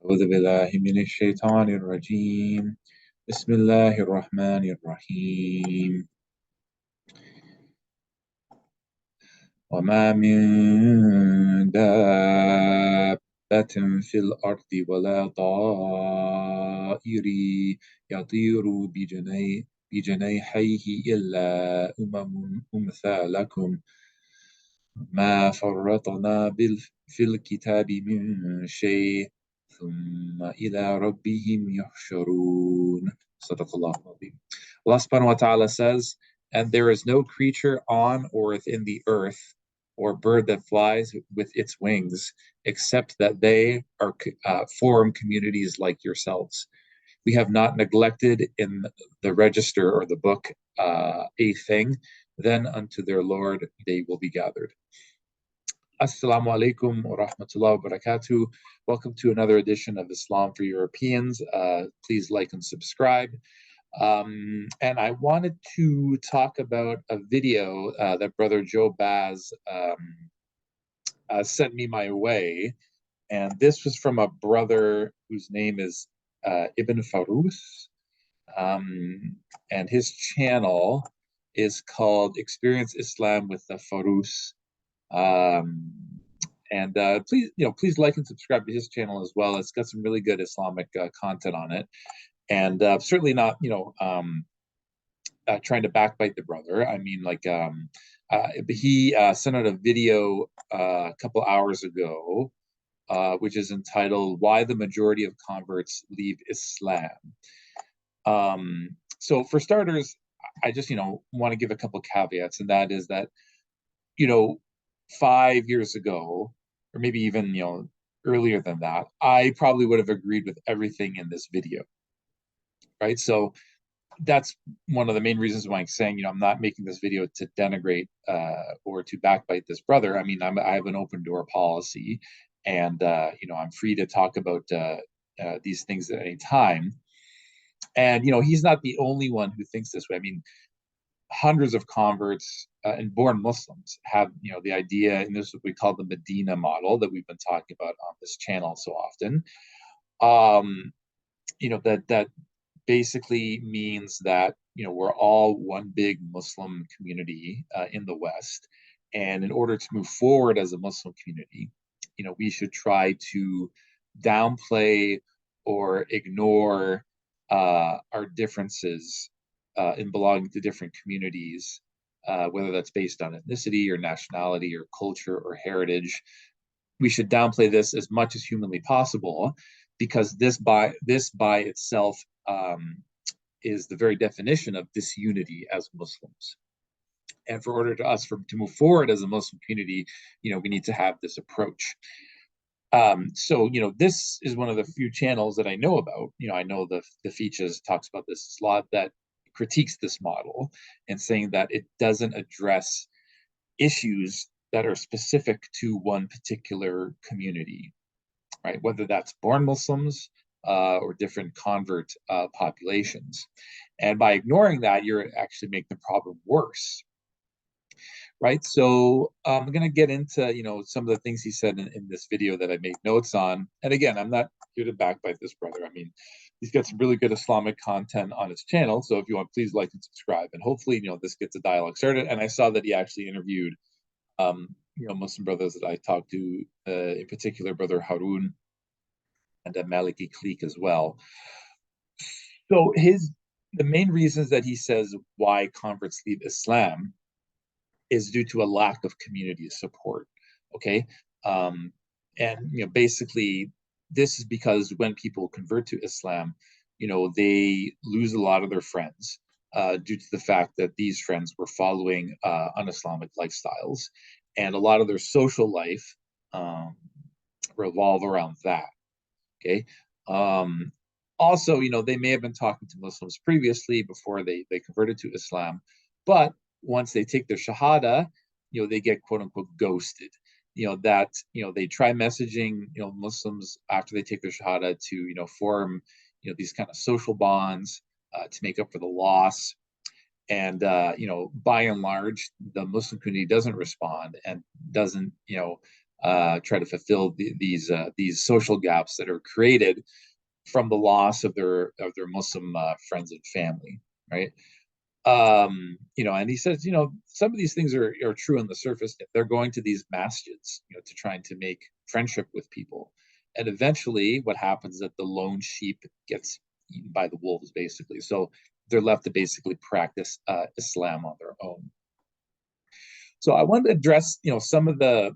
أعوذ بالله من الشيطان الرجيم. بسم الله الرحمن الرحيم. وما من دابة في الأرض ولا طائر يطير بجناحيه إلا أمثالكم ما فرطنا في الكتاب من شيء ثم إلى ربهم يحشرون. صدق الله العظيم. Allah subhanahu wa ta'ala says, and there is no creature on or within the earth or bird that flies with its wings, except that they are form communities like yourselves. We have not neglected in the register or the book a thing, then unto their Lord they will be gathered. As-salam alaikum wa rahmatullah wa barakatuhu. Welcome to another edition of Islam for Europeans. Please like and subscribe. And I wanted to talk about a video that Brother Joe Baz sent me my way. And this was from a brother whose name is Ibn Faroos. And his channel is called Experience Islam with the Faroos. And please like and subscribe to his channel as well. It's got some really good Islamic content on it, and certainly not trying to backbite the brother. I mean, he sent out a video a couple hours ago, which is entitled "Why the Majority of Converts Leave Islam." So for starters, I just want to give a couple caveats, and that is that 5 years ago, or maybe even earlier than that, I probably would have agreed with everything in this video, right? So that's one of the main reasons why I'm saying I'm not making this video to denigrate or to backbite this brother. I mean, I have an open door policy, and I'm free to talk about these things at any time. And he's not the only one who thinks this way. I mean, hundreds of converts and born Muslims have, the idea, and this is what we call the Medina model that we've been talking about on this channel so often. That basically means that we're all one big Muslim community in the West, and in order to move forward as a Muslim community, we should try to downplay or ignore our differences in belonging to different communities, whether that's based on ethnicity or nationality or culture or heritage. We should downplay this as much as humanly possible, because this by itself is the very definition of disunity as Muslims. And for order to move forward as a Muslim community, we need to have this approach. So this is one of the few channels that I know about. I know the Features talks about this a lot, that critiques this model and saying that it doesn't address issues that are specific to one particular community, right? Whether that's born Muslims or different convert populations. And by ignoring that, you're actually making the problem worse, right? So I'm going to get into, some of the things he said in this video that I made notes on. And again, I'm not here to backbite this brother. I mean, he's got some really good Islamic content on his channel. So if you want, please like and subscribe. And hopefully, this gets a dialogue started. And I saw that he actually interviewed, Muslim brothers that I talked to, in particular, Brother Harun and a Maliki clique as well. So the main reasons that he says why converts leave Islam is due to a lack of community support. Okay. And basically this is because when people convert to Islam, they lose a lot of their friends due to the fact that these friends were following un-Islamic lifestyles, and a lot of their social life revolve around that. Okay. Also, they may have been talking to Muslims previously before they converted to Islam, but once they take their shahada, they get quote unquote ghosted. They try messaging, Muslims after they take their shahada to, form, these kind of social bonds to make up for the loss. And, by and large, the Muslim community doesn't respond and doesn't, try to fulfill these social gaps that are created from the loss of their Muslim friends and family, right? And he says, some of these things are true on the surface. They're going to these masjids, to trying to make friendship with people. And eventually what happens is that the lone sheep gets eaten by the wolves, basically. So they're left to basically practice Islam on their own. So I wanted to address, some of the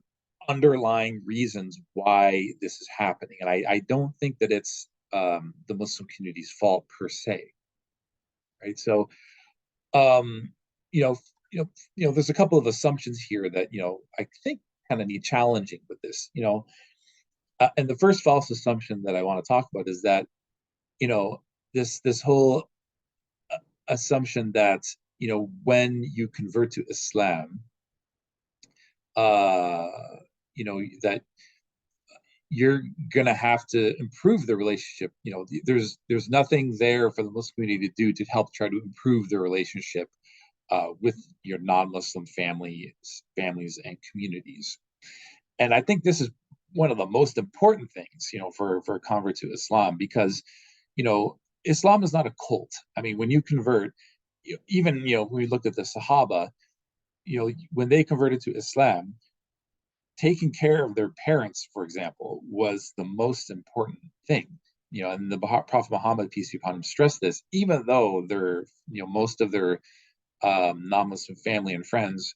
underlying reasons why this is happening. And I don't think that it's the Muslim community's fault per se, right? So um, you know, there's a couple of assumptions here that I think kind of need challenging with this. And the first false assumption that I want to talk about is that you know this whole assumption that when you convert to Islam, uh, that you're gonna have to improve the relationship. There's nothing there for the Muslim community to do to help try to improve the relationship with your non-Muslim families and communities. And I think this is one of the most important things, for a convert to Islam, because, Islam is not a cult. I mean, when you convert, even, when we looked at the Sahaba, when they converted to Islam, taking care of their parents, for example, was the most important thing. And the Prophet Muhammad, peace be upon him, stressed this, even though most of their non-Muslim family and friends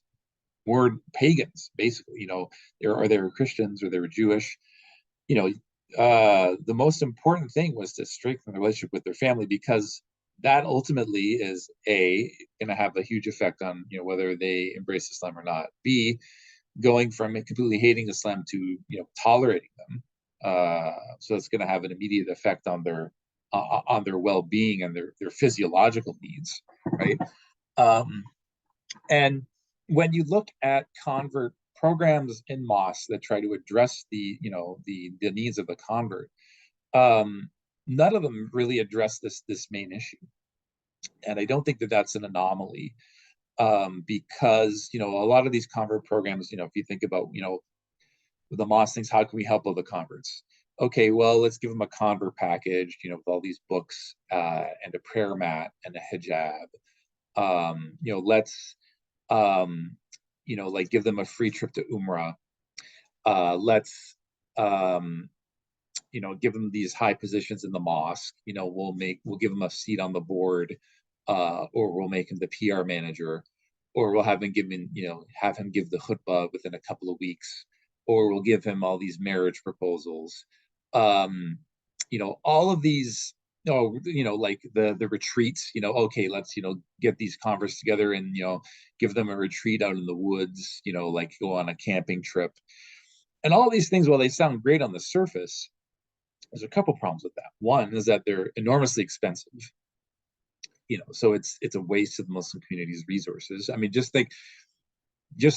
were pagans, basically. They were Christians or they were Jewish. The most important thing was to strengthen the relationship with their family, because that ultimately is going to have a huge effect on whether they embrace Islam or not. B, going from completely hating Islam to tolerating them. So it's going to have an immediate effect on their well-being and their physiological needs, right? And when you look at convert programs in mosques that try to address the needs of the convert, none of them really address this main issue. And I don't think that that's an anomaly, because a lot of these convert programs, if you think about the mosque things, how can we help all the converts? Okay, well, let's give them a convert package, with all these books and a prayer mat and a hijab. Let's like give them a free trip to Umrah. Let's give them these high positions in the mosque. We'll give them a seat on the board, or we'll make him the PR manager, or we'll have him give the khutbah within a couple of weeks, or we'll give him all these marriage proposals. All of these, like the retreats, okay, let's, get these converts together and, give them a retreat out in the woods, like go on a camping trip. And all these things, while they sound great on the surface, there's a couple problems with that. One is that they're enormously expensive. So it's a waste of the Muslim community's resources. I mean, just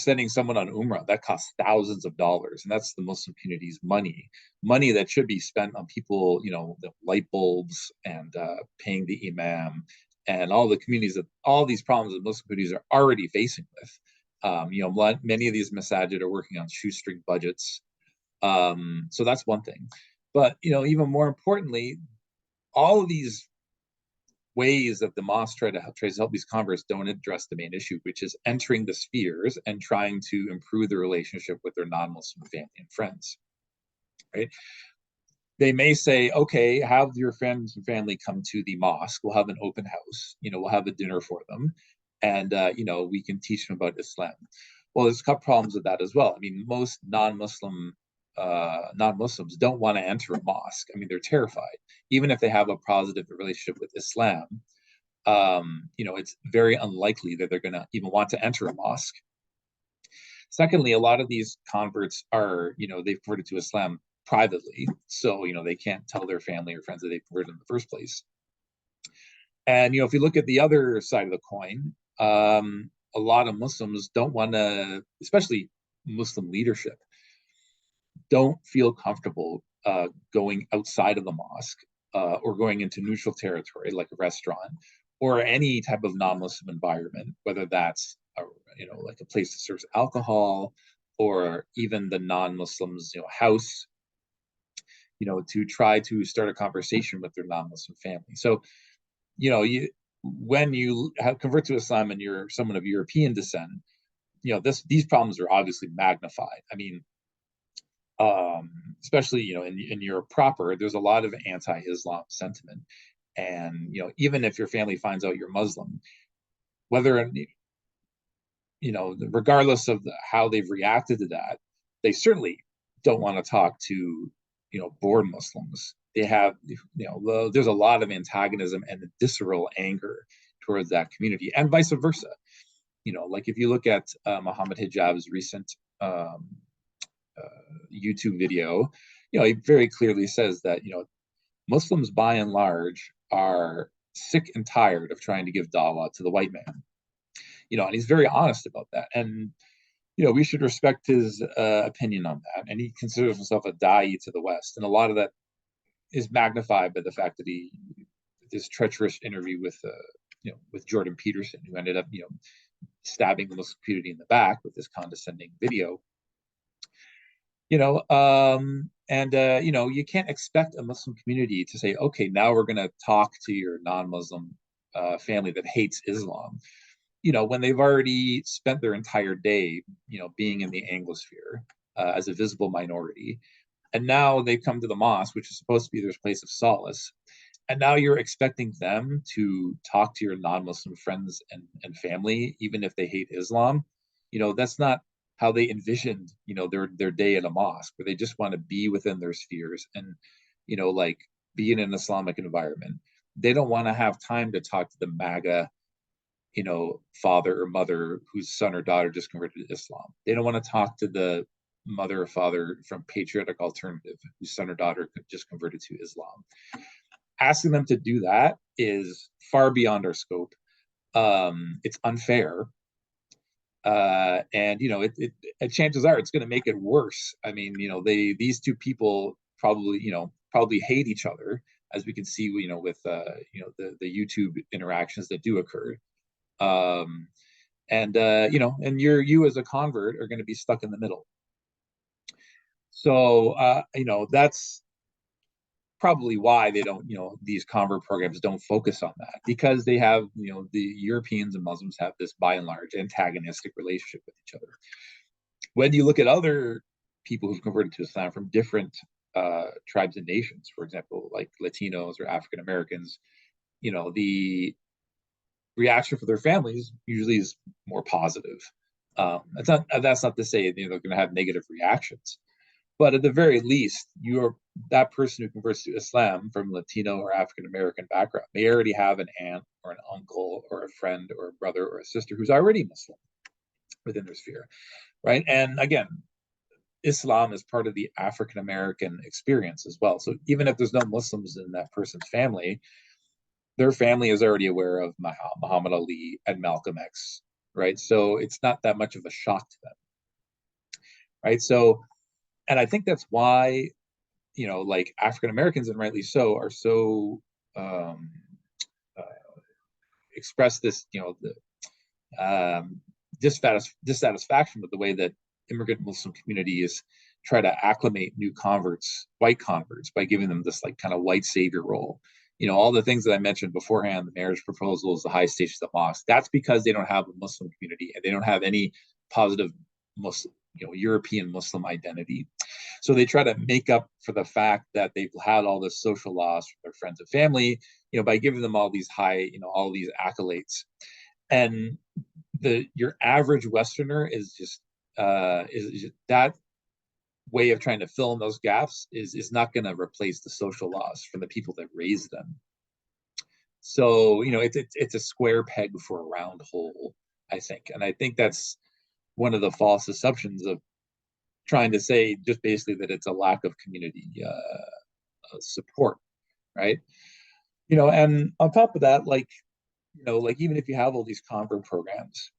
sending someone on Umrah, that costs thousands of dollars, and that's the Muslim community's money that should be spent on people, the light bulbs and paying the imam and all the communities that all these problems that Muslim communities are already facing with. Many of these masajid are working on shoestring budgets, so that's one thing. But even more importantly, all of these ways that the mosque tries to help these converts don't address the main issue, which is entering the spheres and trying to improve the relationship with their non-Muslim family and friends. Right? They may say, okay, have your friends and family come to the mosque. We'll have an open house. We'll have a dinner for them, and we can teach them about Islam. Well, there's a couple problems with that as well. I mean, most non-Muslims don't want to enter a mosque. I mean, they're terrified, even if they have a positive relationship with Islam. It's very unlikely that they're going to even want to enter a mosque. Secondly, a lot of these converts are, they've converted to Islam privately, so they can't tell their family or friends that they converted in the first place. And if you look at the other side of the coin, a lot of Muslims don't want to, especially Muslim leadership, don't feel comfortable going outside of the mosque, or going into neutral territory like a restaurant or any type of non-Muslim environment, whether that's like a place that serves alcohol, or even the non-Muslims, house, to try to start a conversation with their non-Muslim family. So, when you convert to Islam and you're someone of European descent, these problems are obviously magnified. I mean, especially in Europe proper, there's a lot of anti-Islam sentiment, and even if your family finds out you're Muslim, whether regardless of how they've reacted to that, they certainly don't want to talk to born Muslims. They have there's a lot of antagonism and visceral anger towards that community, and vice versa. Like if you look at Muhammad Hijab's recent YouTube video, he very clearly says that Muslims by and large are sick and tired of trying to give dawah to the white man. And he's very honest about that. And we should respect his opinion on that. And he considers himself a da'i to the West, and a lot of that is magnified by the fact that he this treacherous interview with Jordan Peterson, who ended up stabbing the Muslim community in the back with this condescending video. You can't expect a Muslim community to say, okay, now we're going to talk to your non-Muslim family that hates Islam, when they've already spent their entire day, being in the Anglosphere as a visible minority. And now they've come to the mosque, which is supposed to be their place of solace. And now you're expecting them to talk to your non-Muslim friends and family, even if they hate Islam. That's not how they envisioned, their day in a mosque, where they just want to be within their spheres and, like be in an Islamic environment. They don't want to have time to talk to the MAGA, father or mother whose son or daughter just converted to Islam. They don't want to talk to the mother or father from Patriotic Alternative whose son or daughter just converted to Islam. Asking them to do that is far beyond our scope. It's unfair. And chances are it's going to make it worse. I mean, these two people probably hate each other, as we can see, with the YouTube interactions that do occur. And you as a convert are going to be stuck in the middle. So that's probably why they don't, these convert programs don't focus on that, because they have, the Europeans and Muslims have this by and large antagonistic relationship with each other. When you look at other people who've converted to Islam from different tribes and nations, for example, like Latinos or African Americans, the reaction for their families usually is more positive. That's not to say they're going to have negative reactions, but at the very least, that person who converts to Islam from Latino or African American background may already have an aunt or an uncle or a friend or a brother or a sister who's already Muslim within their sphere, right? And again, Islam is part of the African American experience as well. So even if there's no Muslims in that person's family, their family is already aware of Muhammad Ali and Malcolm X, right? So it's not that much of a shock to them, right? So, and I think that's why, like African Americans, and rightly so, are so express this, dissatisfaction with the way that immigrant Muslim communities try to acclimate new converts, white converts, by giving them this like kind of white savior role. All the things that I mentioned beforehand, the marriage proposals, the high stations of the mosque, that's because they don't have a Muslim community and they don't have any positive Muslim, European Muslim identity. So they try to make up for the fact that they've had all this social loss from their friends and family, by giving them all these all these accolades. And your average Westerner is just that way of trying to fill in those gaps is not going to replace the social loss from the people that raised them. So it's a square peg for a round hole, I think, and I think that's one of the false assumptions of trying to say just basically that it's a lack of community support, right? And on top of that, like even if you have all these convert programs,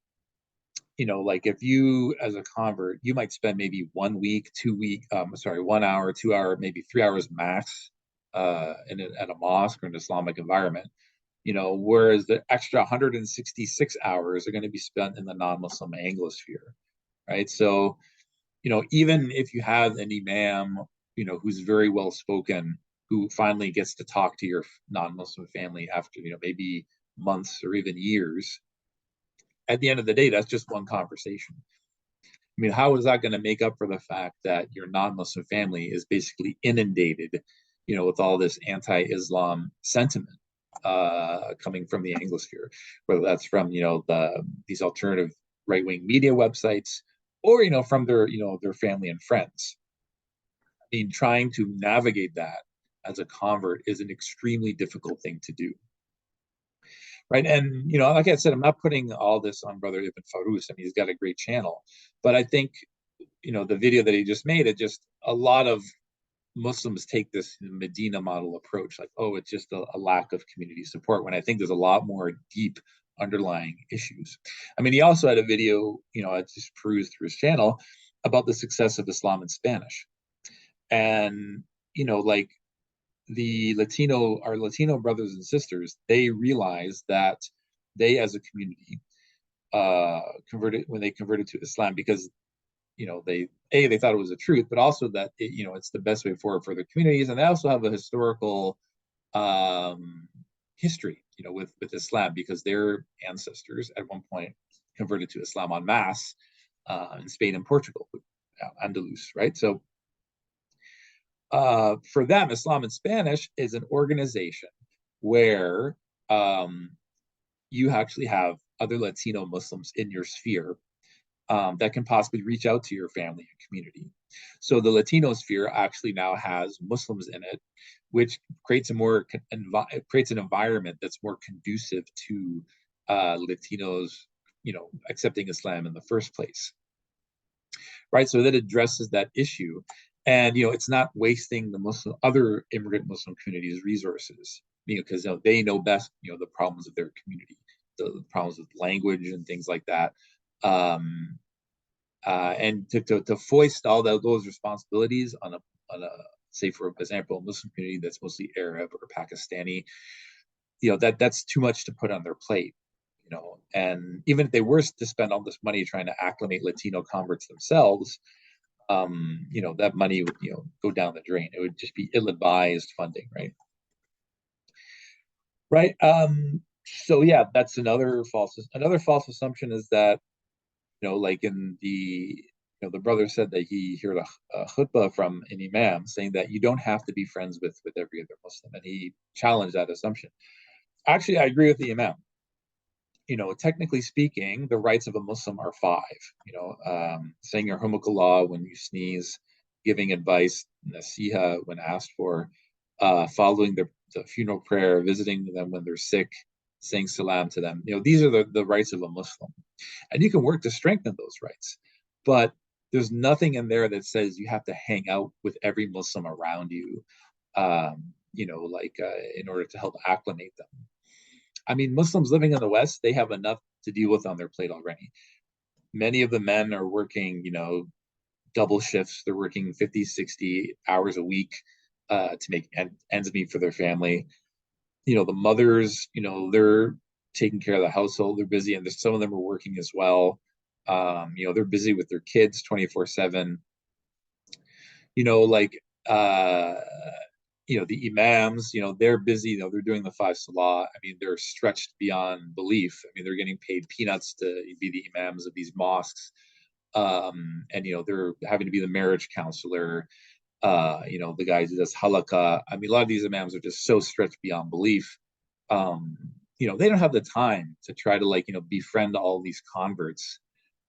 like if you as a convert, you might spend maybe 1 week, 2 week, 1 hour, 2 hour, maybe 3 hours max at a mosque or an Islamic environment, whereas the extra 166 hours are going to be spent in the non-Muslim Anglosphere, right? So, even if you have an imam, who's very well spoken, who finally gets to talk to your non-Muslim family after, maybe months or even years, at the end of the day, that's just one conversation. I mean, how is that going to make up for the fact that your non-Muslim family is basically inundated, with all this anti-Islam sentiment coming from the Anglosphere, whether that's from these alternative right-wing media websites, or from their family and friends. I mean, trying to navigate that as a convert is an extremely difficult thing to do. Right. And, like I said, I'm not putting all this on Brother Ibn Faroos. I mean, he's got a great channel. But I think, the video that he just made, a lot of Muslims take this Medina model approach, like, oh, it's just a lack of community support, when I think there's a lot more deep underlying issues. I mean, he also had a video, I just perused through his channel, about the success of Islam in Spanish. And, like, our Latino brothers and sisters, they realized that they, as a community, converted to Islam because, they thought it was the truth, but also that it's the best way forward for their communities, and they also have a historical history, with Islam, because their ancestors at one point converted to Islam en masse in Spain and Portugal, Andalus, right? So for them, Islam in Spanish is an organization where you actually have other Latino Muslims in your sphere that can possibly reach out to your family and community. So the Latino sphere actually now has Muslims in it, which creates creates an environment that's more conducive to Latinos, accepting Islam in the first place, right? So that addresses that issue, and it's not wasting the other immigrant Muslim communities' resources, because they know best, the problems of their community, the problems with language and things like that. And to foist all those responsibilities on a say, for example, a Muslim community that's mostly Arab or Pakistani, that's too much to put on their plate. And even if they were to spend all this money trying to acclimate Latino converts themselves, that money would go down the drain. It would just be ill-advised funding, right. So yeah, that's another false assumption, is that like in the brother said that he heard a khutbah from an imam saying that you don't have to be friends with every other Muslim, and he challenged that assumption. Actually, I agree with the imam. Technically speaking, the rights of a Muslim are five. Saying your yarhamukallah when you sneeze, giving advice, nasiha when asked for, following the funeral prayer, visiting them when they're sick, saying salam to them. These are the rights of a Muslim, and you can work to strengthen those rights. But there's nothing in there that says you have to hang out with every Muslim around you, in order to help acclimate them. I mean, Muslims living in the West, they have enough to deal with on their plate already. Many of the men are working, double shifts. They're working 50, 60 hours a week to make ends meet for their family. The mothers, they're taking care of the household. They're busy, and some of them are working as well. They're busy with their kids 24/7. Like the imams, they're busy, they're doing the five salah. I mean, they're stretched beyond belief. I mean, they're getting paid peanuts to be the imams of these mosques. And, they're having to be the marriage counselor, the guys who does halakha. I mean, a lot of these imams are just so stretched beyond belief. They don't have the time to try to befriend all these converts,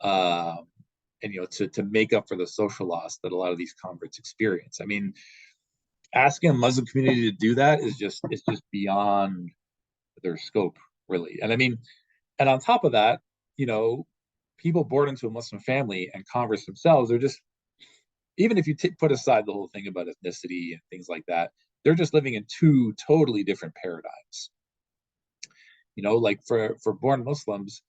and, to make up for the social loss that a lot of these converts experience. I mean, asking a Muslim community to do that is just beyond their scope, really. And I mean, and on top of that, people born into a Muslim family and converts themselves are just, even if you put aside the whole thing about ethnicity and things like that, they're just living in two totally different paradigms. Like for born Muslims,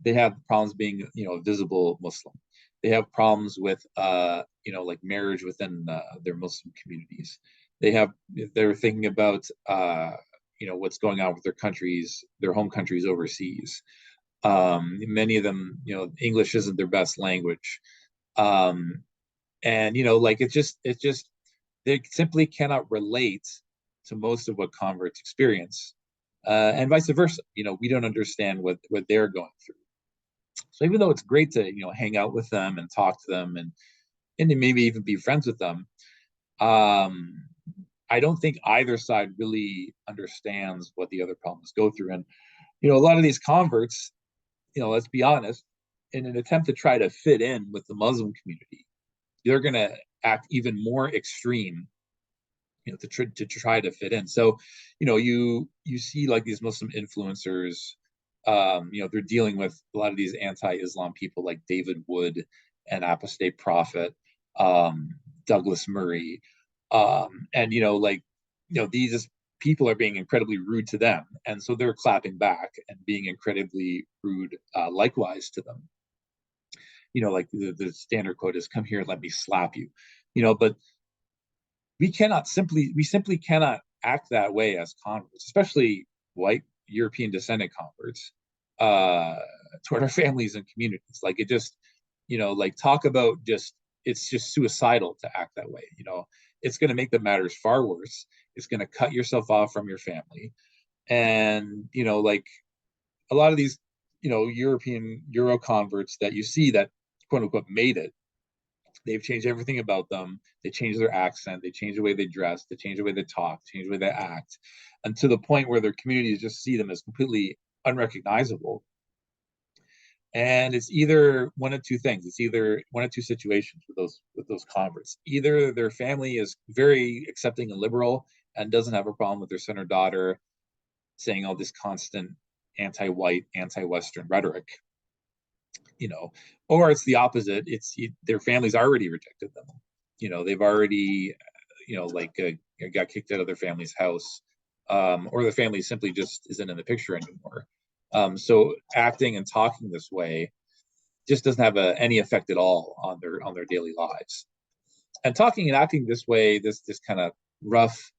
they have problems being, a visible Muslim. They have problems with, like marriage within their Muslim communities. They're thinking about, what's going on with their home countries overseas. Many of them, English isn't their best language. And like it's just they simply cannot relate to most of what converts experience, and vice versa. We don't understand what they're going through. So even though it's great to hang out with them and talk to them and maybe even be friends with them, um, I don't think either side really understands what the other problems go through. And a lot of these converts, let's be honest, in an attempt to try to fit in with the Muslim community, they're going to act even more extreme, to try to fit in. So, you see like these Muslim influencers, they're dealing with a lot of these anti-Islam people like David Wood and Apostate Prophet, um, Douglas Murray, and like these people are being incredibly rude to them, and so they're clapping back and being incredibly rude, likewise to them. Like the standard quote is, "Come here, let me slap you," but we simply cannot act that way as converts, especially white European descendant converts, uh, toward our families and communities. Like it just, like talk about just it's just suicidal to act that way. It's going to make the matters far worse. It's going to cut yourself off from your family, and like a lot of these, European Euro converts that you see that quote unquote made it. They've changed everything about them. They change their accent. They change the way they dress. They change the way they talk. Change the way they act, and to the point where their communities just see them as completely unrecognizable. And it's either one of two things. It's either one of two situations with those converts. Either their family is very accepting and liberal and doesn't have a problem with their son or daughter saying all this constant anti-white, anti-Western rhetoric, you know, or it's the opposite. It's their families already rejected them. They've already, like got kicked out of their family's house, or the family simply just isn't in the picture anymore. So acting and talking this way just doesn't have any effect at all on their daily lives. And talking and acting this way, this kind of rough,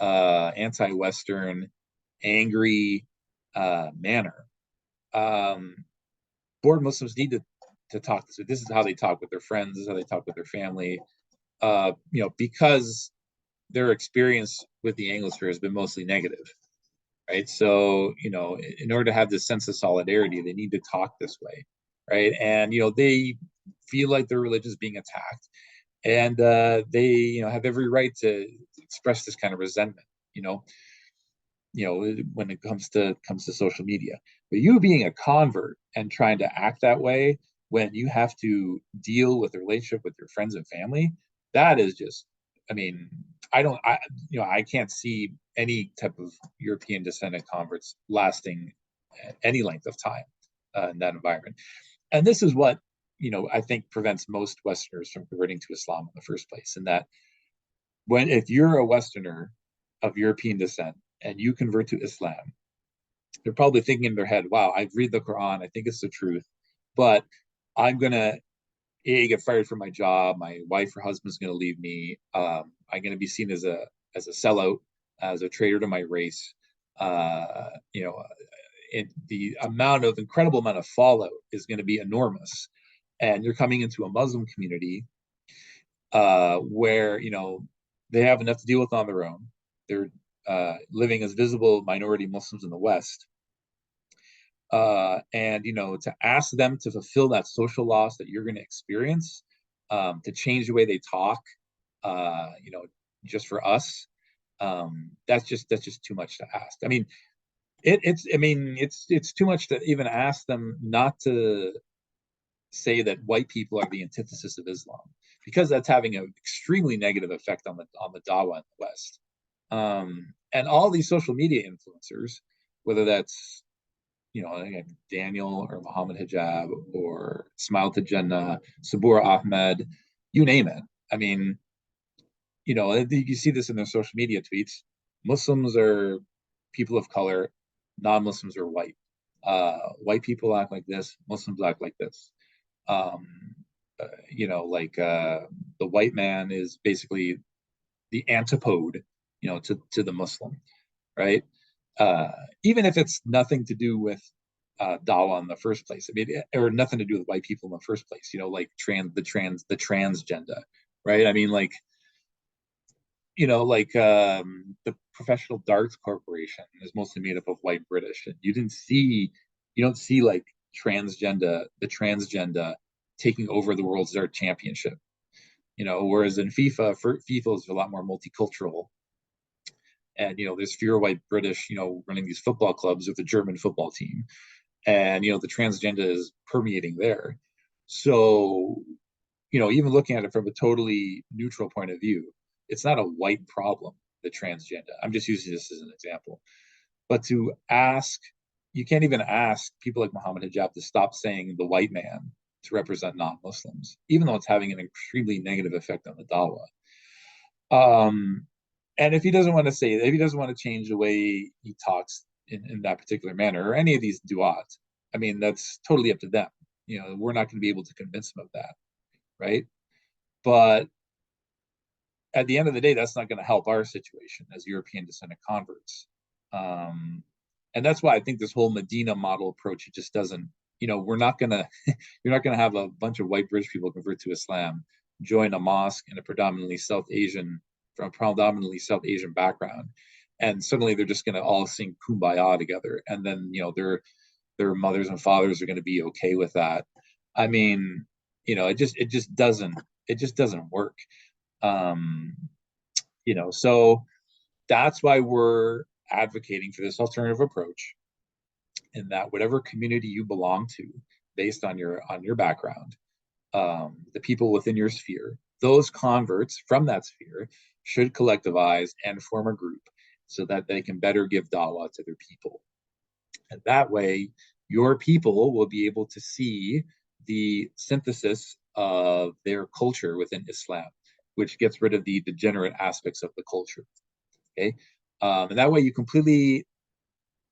anti-Western, angry manner. Um, Bored Muslims need to talk this way. This is how they talk with their friends. This is how they talk with their family. Because their experience with the Anglosphere has been mostly negative, right? So, in order to have this sense of solidarity, they need to talk this way, right? And they feel like their religion is being attacked, and they have every right to express this kind of resentment. You know, when it comes to social media. But you being a convert and trying to act that way when you have to deal with the relationship with your friends and family, that is just, I mean, I can't see any type of European descendant converts lasting any length of time in that environment. And this is what, I think prevents most Westerners from converting to Islam in the first place. And that if you're a Westerner of European descent and you convert to Islam, they're probably thinking in their head, wow, I read the Quran, I think it's the truth, but I'm gonna get fired from my job, my wife or husband's gonna leave me, I'm gonna be seen as a sellout, as a traitor to my race. Uh, you know, the incredible amount of fallout is going to be enormous, and you're coming into a Muslim community where they have enough to deal with on their own. They're living as visible minority Muslims in the West, and to ask them to fulfill that social loss that you're going to experience, to change the way they talk, uh, you know, just for us, that's just too much to ask. I mean, it's too much to even ask them not to say that white people are the antithesis of Islam, because that's having an extremely negative effect on the Dawa in the West. And all these social media influencers, whether that's again, Daniel or Muhammad Hijab or Smile to Jannah, Sabura Ahmed, you name it. I mean, you see this in their social media tweets. Muslims are people of color, non-Muslims are white. White people act like this, Muslims act like this. Um, like the white man is basically the antipode, to the Muslim, right? Uh, Even if it's nothing to do with Dawa in the first place. I mean, or nothing to do with white people in the first place. Like the transgender, right? I mean, like, the Professional Darts Corporation is mostly made up of white British, and you don't see like the transgender taking over the World's Dart Championship. Whereas in FIFA is a lot more multicultural, and there's fewer white British, running these football clubs with the German football team, and the transgender is permeating there. So even looking at it from a totally neutral point of view, it's not a white problem, the transgender. I'm just using this as an example. But you can't even ask people like Muhammad Hijab to stop saying the white man to represent non-Muslims, even though it's having an extremely negative effect on the dawah. And if he doesn't want to say that, if he doesn't want to change the way he talks in that particular manner, or any of these du'at, I mean, that's totally up to them. We're not going to be able to convince them of that, right? But at the end of the day, that's not going to help our situation as European descendant converts. And that's why I think this whole Medina model approach, it just doesn't, we're not going to, you're not going to have a bunch of white British people convert to Islam, join a mosque in a predominantly South Asian background. And suddenly they're just going to all sing Kumbaya together. And then, their mothers and fathers are going to be okay with that. I mean, it just doesn't work. Um, so that's why we're advocating for this alternative approach, in that whatever community you belong to, based on your background, the people within your sphere, those converts from that sphere should collectivize and form a group so that they can better give dawah to their people. And that way, your people will be able to see the synthesis of their culture within Islam, which gets rid of the degenerate aspects of the culture. Okay. And that way you completely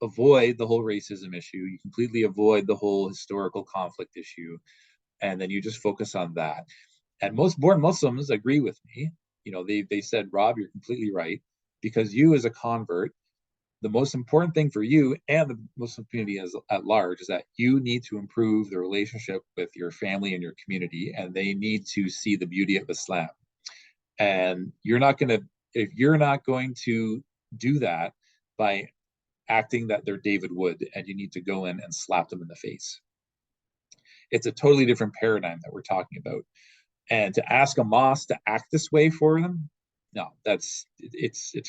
avoid the whole racism issue. You completely avoid the whole historical conflict issue. And then you just focus on that. And most born Muslims agree with me. They said, Rob, you're completely right, because you as a convert, the most important thing for you and the Muslim community at large is that you need to improve the relationship with your family and your community, and they need to see the beauty of Islam. And if you're not going to do that by acting that they're David Wood and you need to go in and slap them in the face, it's a totally different paradigm that we're talking about. And to ask a mosque to act this way for them, no, it's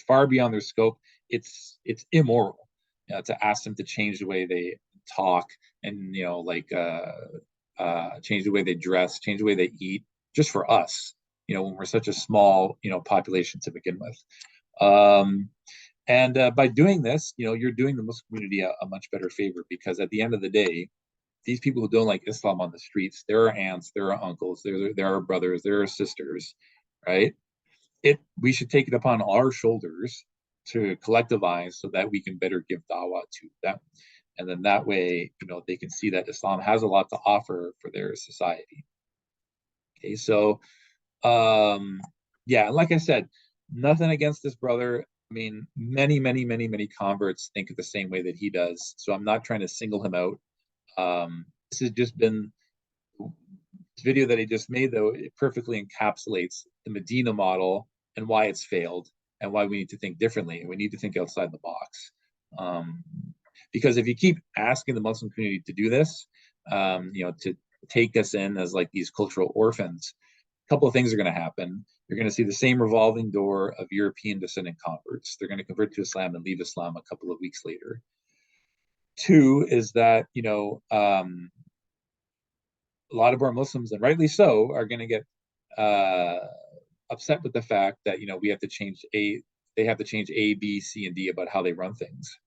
far beyond their scope. It's immoral, to ask them to change the way they talk, and change the way they dress, change the way they eat, just for us. When we're such a small population to begin with. And by doing this, you're doing the Muslim community a much better favor, because at the end of the day, these people who don't like Islam on the streets, there are aunts, there are uncles, there are brothers, there are sisters, right? We should take it upon our shoulders to collectivize so that we can better give dawah to them. And then that way, they can see that Islam has a lot to offer for their society. Okay, so yeah, like I said, nothing against this brother. I mean, many, many, many, many converts think the same way that he does. So I'm not trying to single him out. This has just been this video that he just made, though. It perfectly encapsulates the Medina model and why it's failed, and why we need to think differently, and we need to think outside the box. Because if you keep asking the Muslim community to do this, to take us in as like these cultural orphans, a couple of things are going to happen. You're going to see the same revolving door of European descendant converts. They're going to convert to Islam and leave Islam a couple of weeks later. Two is that, a lot of our Muslims, and rightly so, are going to get upset with the fact that, they have to change A, B, C, and D about how they run things.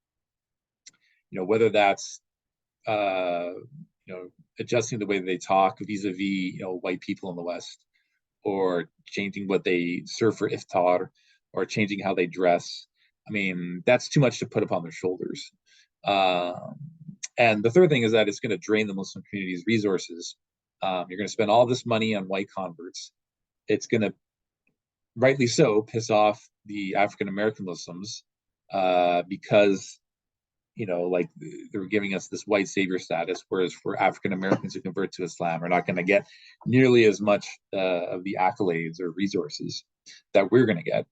Whether that's adjusting the way they talk vis-a-vis white people in the West, or changing what they serve for iftar, or changing how they dress. I mean, that's too much to put upon their shoulders. And the third thing is that it's going to drain the Muslim community's resources. You're going to spend all this money on white converts. It's going to, rightly so, piss off the African American Muslims, because like they're giving us this white savior status, whereas for African Americans who convert to Islam are not going to get nearly as much of the accolades or resources that we're going to get.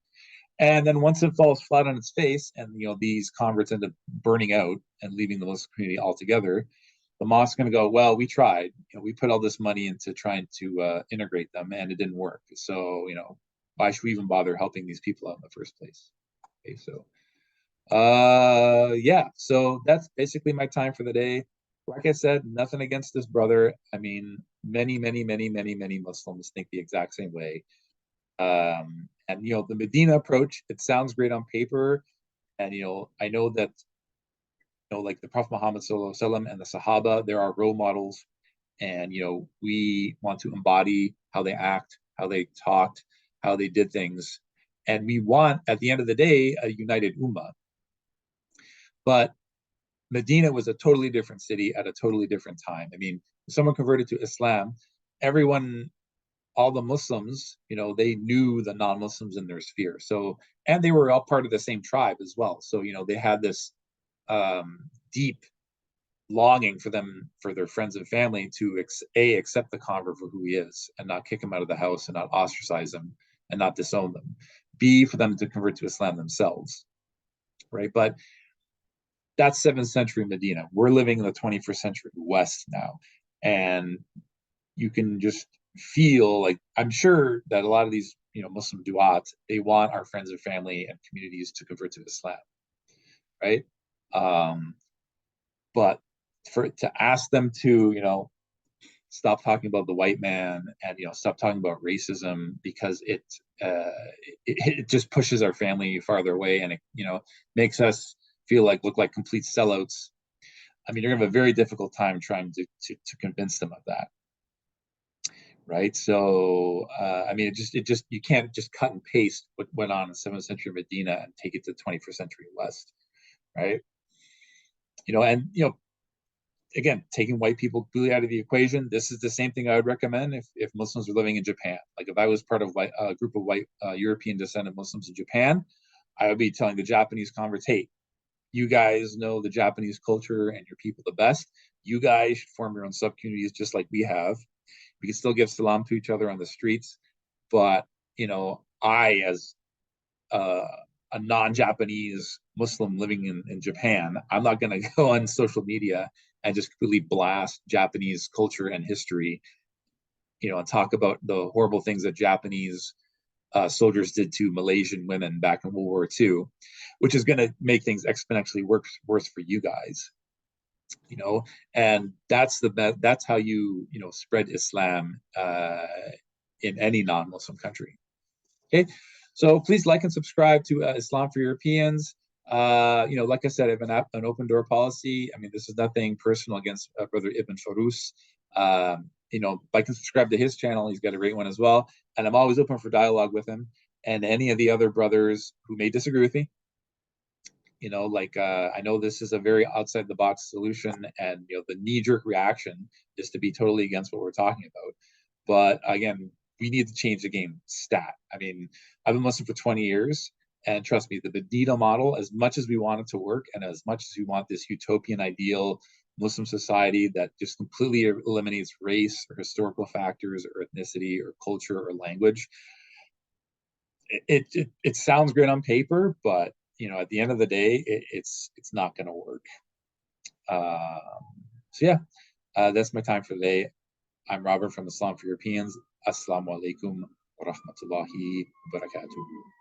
And then once it falls flat on its face, and these converts end up burning out and leaving the Muslim community altogether, the mosque is going to go, well, we tried. We put all this money into trying to integrate them, and it didn't work. So why should we even bother helping these people out in the first place? Okay, so yeah, so that's basically my time for the day. Like I said, nothing against this brother. I mean, many Muslims think the exact same way. And the Medina approach, it sounds great on paper, and I know that like the Prophet Muhammad sallallahu alaihi wasallam and the Sahaba, there are role models, and we want to embody how they act, how they talked, how they did things, and we want, at the end of the day, a united Ummah. But Medina was a totally different city at a totally different time. I mean, if someone converted to Islam, everyone, all the Muslims, they knew the non-Muslims in their sphere. So, and they were all part of the same tribe as well. So, they had this deep longing for their friends and family to accept the convert for who he is, and not kick him out of the house, and not ostracize him, and not disown them. B, for them to convert to Islam themselves, right? But that's 7th century Medina. We're living in the 21st century West now, and you can just feel like, I'm sure that a lot of these Muslim duat, they want our friends and family and communities to convert to Islam, right? But to ask them to stop talking about the white man, and stop talking about racism, because it just pushes our family farther away, and it makes us look like complete sellouts. I mean, you're gonna have a very difficult time trying to convince them of that, right? So I mean, it just you can't just cut and paste what went on in 7th century Medina and take it to 21st century West, right? And again, taking white people completely out of the equation, this is the same thing I would recommend if Muslims were living in Japan. Like if I was part of a group of white European descendant Muslims in Japan, I would be telling the Japanese converts, hey, you guys know the Japanese culture and your people the best. You guys should form your own sub-communities just like we have. We can still give salam to each other on the streets, but I, as a non-Japanese Muslim living in Japan, I'm not going to go on social media and just completely blast Japanese culture and history, and talk about the horrible things that Japanese soldiers did to Malaysian women back in World War II, which is going to make things exponentially worse for you guys. And that's how you spread Islam in any non-Muslim country. Okay, so please like and subscribe to Islam for Europeans. Like I said, I have an open door policy. I mean, this is nothing personal against Brother Ibn Faroos. Like and subscribe to his channel. He's got a great one as well. And I'm always open for dialogue with him and any of the other brothers who may disagree with me. I know this is a very outside the box solution, and the knee-jerk reaction is to be totally against what we're talking about. But again, we need to change the game stat. I mean, I've been Muslim for 20 years, and trust me, the Medina model, as much as we want it to work, and as much as we want this utopian ideal Muslim society that just completely eliminates race or historical factors or ethnicity or culture or language, it sounds great on paper, but at the end of the day, it's not going to work. So yeah, that's my time for today. I'm Robert from Islam for Europeans. As-salam alaikum wa rahmatullahi wa barakatuhu.